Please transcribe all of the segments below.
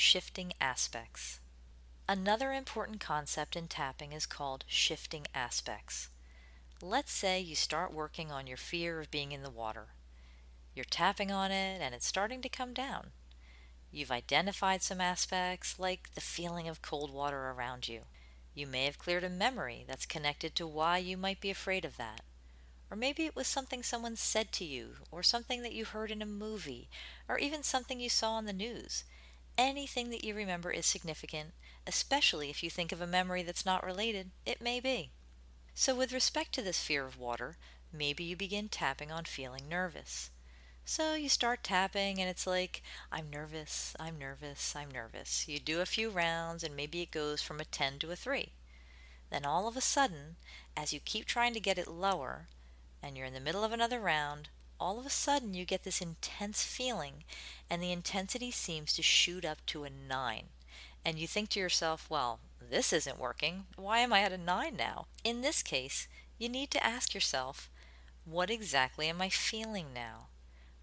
shifting aspects. Another important concept in tapping is called shifting aspects. Let's say you start working on your fear of being in the water. You're tapping on it and it's starting to come down. You've identified some aspects, like the feeling of cold water around you. You may have cleared a memory that's connected to why you might be afraid of that. Or maybe it was something someone said to you, or something that you heard in a movie, or even something you saw on the news. Anything that you remember is significant, especially if you think of a memory that's not related, it may be. So, with respect to this fear of water, maybe you begin tapping on feeling nervous. So you start tapping and it's like, I'm nervous, I'm nervous, I'm nervous. You do a few rounds and maybe it goes from a 10 to a 3. Then all of a sudden, as you keep trying to get it lower, and you're in the middle of another round, all of a sudden you get this intense feeling, and the intensity seems to shoot up to a 9. And you think to yourself, well, this isn't working. Why am I at a 9 now? In this case, you need to ask yourself, what exactly am I feeling now?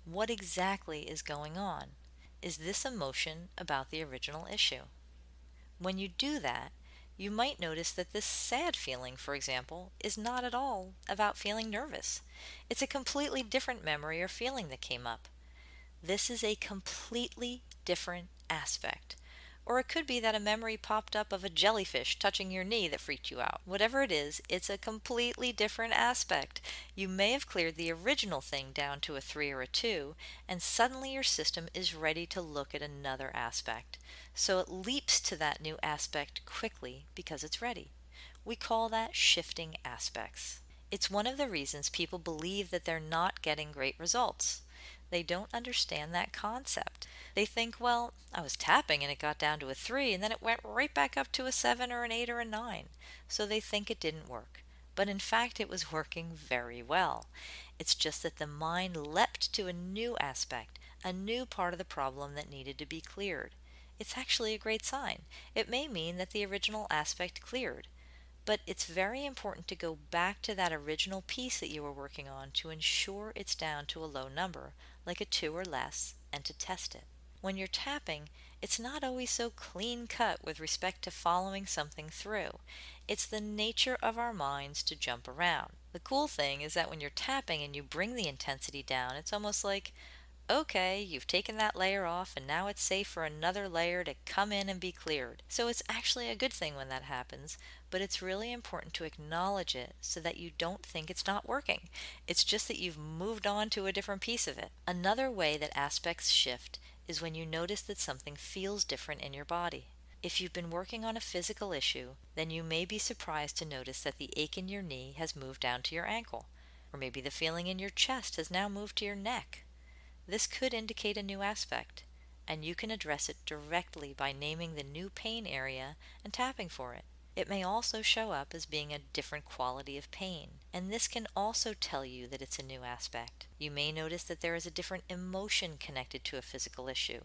What exactly is going on? Is this emotion about the original issue? When you do that, you might notice that this sad feeling, for example, is not at all about feeling nervous. It's a completely different memory or feeling that came up. This is a completely different aspect. Or it could be that a memory popped up of a jellyfish touching your knee that freaked you out. Whatever it is, it's a completely different aspect. You may have cleared the original thing down to a 3 or a 2, and suddenly your system is ready to look at another aspect. So it leaps to that new aspect quickly because it's ready. We call that shifting aspects. It's one of the reasons people believe that they're not getting great results. They don't understand that concept. They think, well, I was tapping and it got down to a 3 and then it went right back up to a 7 or an 8 or a 9. So they think it didn't work. But in fact, it was working very well. It's just that the mind leapt to a new aspect, a new part of the problem that needed to be cleared. It's actually a great sign. It may mean that the original aspect cleared. But it's very important to go back to that original piece that you were working on to ensure it's down to a low number, like a 2 or less, and to test it. When you're tapping, it's not always so clean cut with respect to following something through. It's the nature of our minds to jump around. The cool thing is that when you're tapping and you bring the intensity down, it's almost like, okay, you've taken that layer off and now it's safe for another layer to come in and be cleared. So it's actually a good thing when that happens, but it's really important to acknowledge it so that you don't think it's not working. It's just that you've moved on to a different piece of it. Another way that aspects shift is when you notice that something feels different in your body. If you've been working on a physical issue, then you may be surprised to notice that the ache in your knee has moved down to your ankle, or maybe the feeling in your chest has now moved to your neck. This could indicate a new aspect, and you can address it directly by naming the new pain area and tapping for it. It may also show up as being a different quality of pain, and this can also tell you that it's a new aspect. You may notice that there is a different emotion connected to a physical issue.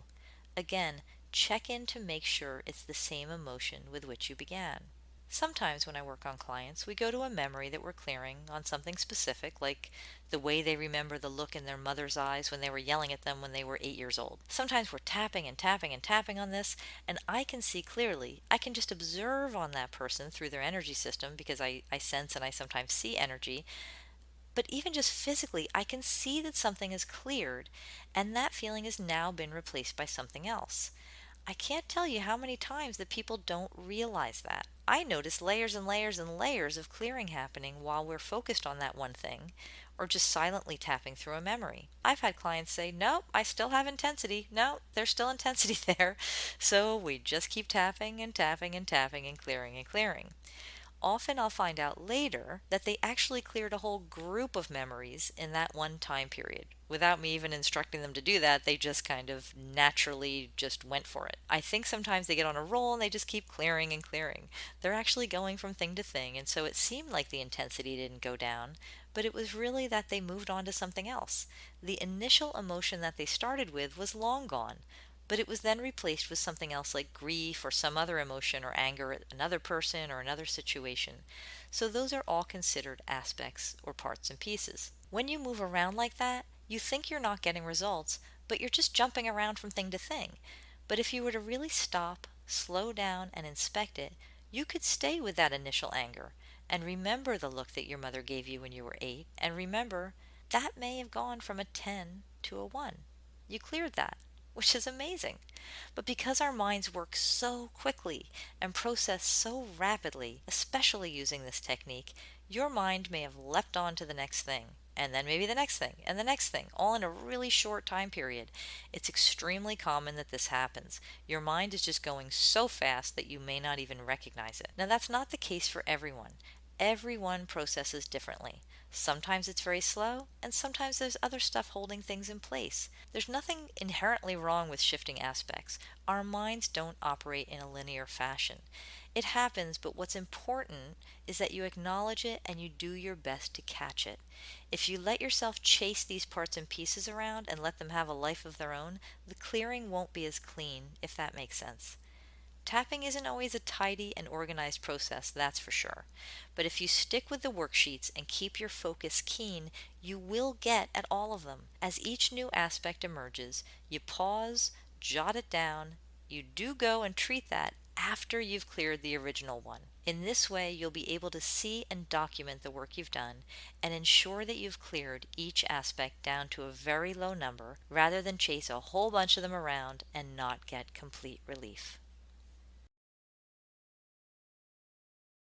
Again, check in to make sure it's the same emotion with which you began. Sometimes when I work on clients, we go to a memory that we're clearing on something specific, like the way they remember the look in their mother's eyes when they were yelling at them when they were 8 years old. Sometimes we're tapping and tapping and tapping on this, and I can see clearly. I can just observe on that person through their energy system because I sense and I sometimes see energy. But even just physically, I can see that something is cleared, and that feeling has now been replaced by something else. I can't tell you how many times that people don't realize that. I notice layers and layers and layers of clearing happening while we're focused on that one thing, or just silently tapping through a memory. I've had clients say, "No, I still have intensity. No, there's still intensity there." So we just keep tapping and tapping and tapping and clearing and clearing. Often I'll find out later that they actually cleared a whole group of memories in that one time period. Without me even instructing them to do that, they just kind of naturally just went for it. I think sometimes they get on a roll and they just keep clearing and clearing. They're actually going from thing to thing, and so it seemed like the intensity didn't go down, but it was really that they moved on to something else. The initial emotion that they started with was long gone, but it was then replaced with something else like grief or some other emotion or anger at another person or another situation. So those are all considered aspects or parts and pieces. When you move around like that, you think you're not getting results, but you're just jumping around from thing to thing. But if you were to really stop, slow down, and inspect it, you could stay with that initial anger and remember the look that your mother gave you when you were 8, and remember that may have gone from a 10 to a 1. You cleared that, which is amazing. But because our minds work so quickly and process so rapidly, especially using this technique, your mind may have leapt on to the next thing, and then maybe the next thing, and the next thing, all in a really short time period. It's extremely common that this happens. Your mind is just going so fast that you may not even recognize it. Now, that's not the case for everyone. Everyone processes differently. Sometimes it's very slow, and sometimes there's other stuff holding things in place. There's nothing inherently wrong with shifting aspects. Our minds don't operate in a linear fashion. It happens, but what's important is that you acknowledge it and you do your best to catch it. If you let yourself chase these parts and pieces around and let them have a life of their own, the clearing won't be as clean, if that makes sense. Tapping isn't always a tidy and organized process, that's for sure. But if you stick with the worksheets and keep your focus keen, you will get at all of them. As each new aspect emerges, you pause, jot it down. You do go and treat that after you've cleared the original one. In this way, you'll be able to see and document the work you've done and ensure that you've cleared each aspect down to a very low number rather than chase a whole bunch of them around and not get complete relief.